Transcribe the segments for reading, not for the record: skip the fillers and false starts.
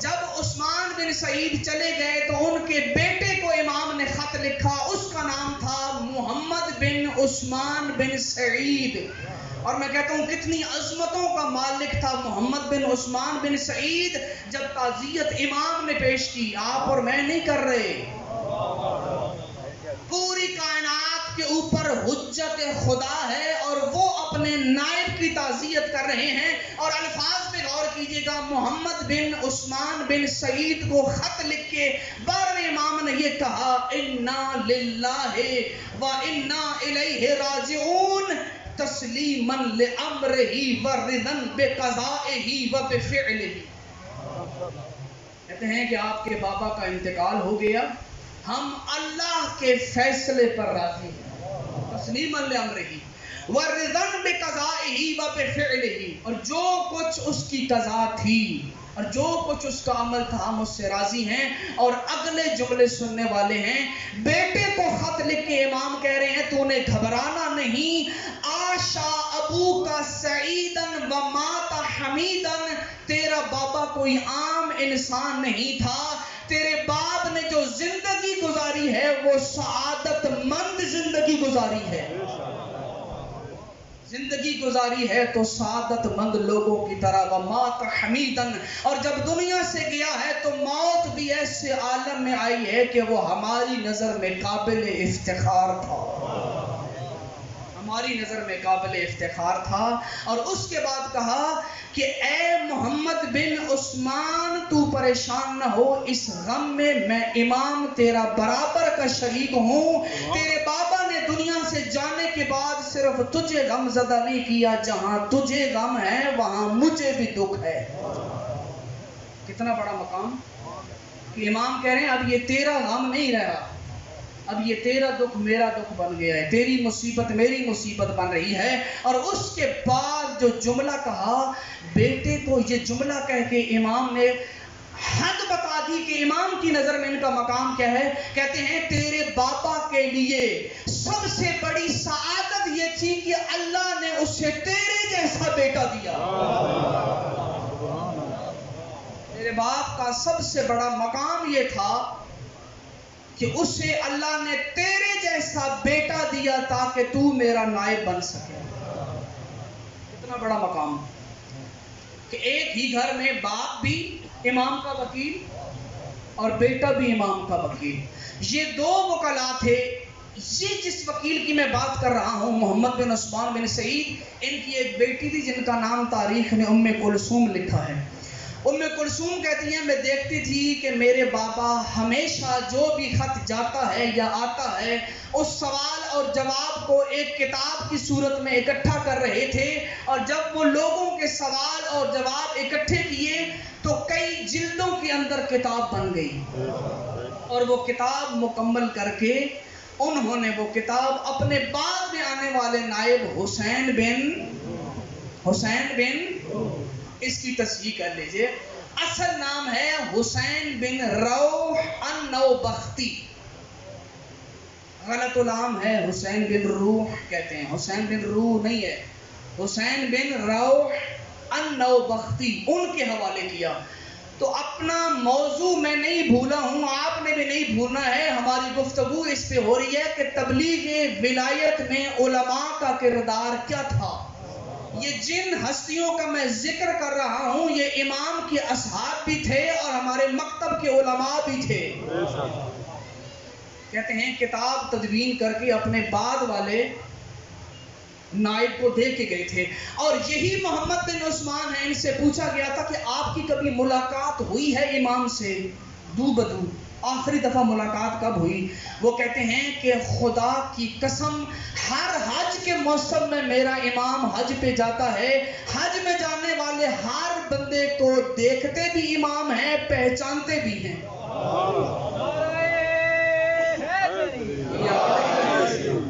جب عثمان بن سعید چلے گئے تو ان کے بیٹے کو امام نے خط لکھا، اس کا نام تھا محمد بن عثمان بن سعید. اور میں کہتا ہوں کتنی عظمتوں کا مالک تھا محمد بن عثمان بن سعید. جب تعزیت امام نے پیش کی، آپ اور میں نہیں کر رہے، پوری کائنات کے اوپر حجت خدا ہے اور وہ اپنے نائب کی تعزیت کر رہے ہیں. اور الفاظ پہ غور کیجئے گا، محمد بن عثمان بن سعید کو خط لکھ کے 12ویں امام نے یہ کہا، انا للہ و انا الیہ راجعون تسلیما لامرہ ورضا بقضائہ و بفعلہ. کہتے ہیں کہ آپ کے بابا کا انتقال ہو گیا، ہم اللہ کے فیصلے پر راضی ہیں، تسلیما لامرہ ورضا بقضائہ و بفعلہ، اور جو کچھ اس کی قضا تھی اور جو کچھ اس کا عمل تھا ہم اس سے راضی ہیں. اور اگلے جملے سننے والے ہیں، بیٹے کو خط لکھ کے امام کہہ رہے ہیں تو نے گھبرانا نہیں، آشا ابو کا سعیدن و مات حمیدن، تیرا بابا کوئی عام انسان نہیں تھا، تیرے باپ نے جو زندگی گزاری ہے وہ سعادت مند زندگی گزاری ہے، زندگی گزاری ہے تو سعادت مند لوگوں کی طرح. ومات حمیدن، اور جب دنیا سے گیا ہے تو موت بھی ایسے عالم میں آئی ہے کہ وہ ہماری نظر میں قابل افتخار تھا، ہماری نظر میں قابل افتخار تھا. اور اس کے بعد کہا کہ اے محمد بن عثمان تو پریشان نہ ہو، اس غم میں امام تیرا برابر کا شریک ہوں. تیرے بابا نے دنیا سے جانے کے بعد صرف تجھے غم زدہ نہیں کیا، جہاں تجھے غم ہے وہاں مجھے بھی دکھ ہے. کتنا بڑا مقام کہ امام کہہ رہے ہیں اب یہ تیرا غم نہیں رہا، اب یہ تیرا دکھ میرا دکھ بن گیا ہے، تیری مصیبت میری مصیبت بن رہی ہے. اور اس کے بعد جو جملہ کہا، بیٹے کو یہ جملہ کہہ کے امام نے حد بتا دی کہ امام کی نظر میں ان کا مقام کیا ہے. کہتے ہیں تیرے باپا کے لیے سب سے بڑی سعادت یہ تھی کہ اللہ نے اسے تیرے جیسا بیٹا دیا. تیرے باپ کا سب سے بڑا مقام یہ تھا کہ اسے اللہ نے تیرے جیسا بیٹا دیا تاکہ تو میرا نائب بن سکے. کتنا بڑا مقام کہ ایک ہی گھر میں باپ بھی امام کا وکیل اور بیٹا بھی امام کا وکیل. یہ دو وکلا تھے. یہ جس وکیل کی میں بات کر رہا ہوں محمد بن عثمان بن سعید، ان کی ایک بیٹی تھی جن کا نام تاریخ میں ام کلثوم لکھا ہے. ام کلثوم کہتی ہیں میں دیکھتی تھی کہ میرے بابا ہمیشہ جو بھی خط جاتا ہے یا آتا ہے اس سوال اور جواب کو ایک کتاب کی صورت میں اکٹھا کر رہے تھے. اور جب وہ لوگوں کے سوال اور جواب اکٹھے کیے تو کئی جلدوں کے اندر کتاب بن گئی، اور وہ کتاب مکمل کر کے انہوں نے وہ کتاب اپنے بعد میں آنے والے نائب حسین بن اس کی تصحیح کر لیجئے. اصل نام ہے حسین بن روح النوبختی، غلط نام ہے حسین بن روح کہتے ہیں، حسین بن روح نہیں ہے، حسین بن روح النوبختی ان کے حوالے کیا. تو اپنا موضوع میں نہیں بھولا ہوں، آپ نے بھی نہیں بھولنا ہے. ہماری گفتگو اس پہ ہو رہی ہے کہ تبلیغ ولایت میں علماء کا کردار کیا تھا. یہ جن ہستیوں کا میں ذکر کر رہا ہوں یہ امام کے اصحاب بھی تھے اور ہمارے مکتب کے علماء بھی تھے. کہتے ہیں کتاب تدوین کر کے اپنے بعد والے نائب کو دے کے گئے تھے، اور یہی محمد بن عثمان ہیں. ان سے پوچھا گیا تھا کہ آپ کی کبھی ملاقات ہوئی ہے امام سے دو بدو؟ آخری دفعہ ملاقات کب ہوئی؟ وہ کہتے ہیں کہ خدا کی قسم ہر حج کے موسم میں میرا امام حج پہ جاتا ہے، حج میں جانے والے ہر بندے کو دیکھتے بھی امام ہیں، پہچانتے بھی ہیں.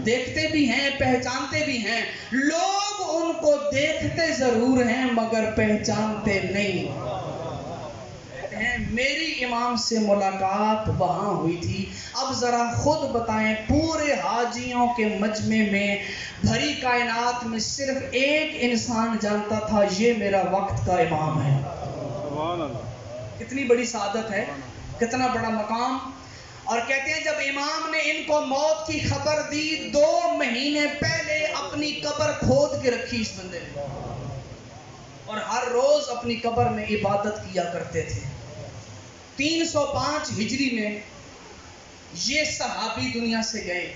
دیکھتے بھی ہیں، پہچانتے بھی ہیں. لوگ ان کو دیکھتے ضرور ہیں مگر پہچانتے نہیں. میری امام سے ملاقات وہاں ہوئی تھی. اب ذرا خود بتائیں، پورے حاجیوں کے مجمع میں بھری کائنات میں صرف ایک انسان جانتا تھا یہ میرا وقت کا امام ہے. کتنی بڑی سعادت ہے، کتنا بڑا مقام. اور کہتے ہیں جب امام نے ان کو موت کی خبر دی 2 مہینے پہلے اپنی قبر کھود کے رکھی اس بندے نے، اور ہر روز اپنی قبر میں عبادت کیا کرتے تھے. 305 ہجری میں یہ صحابی دنیا سے گئے.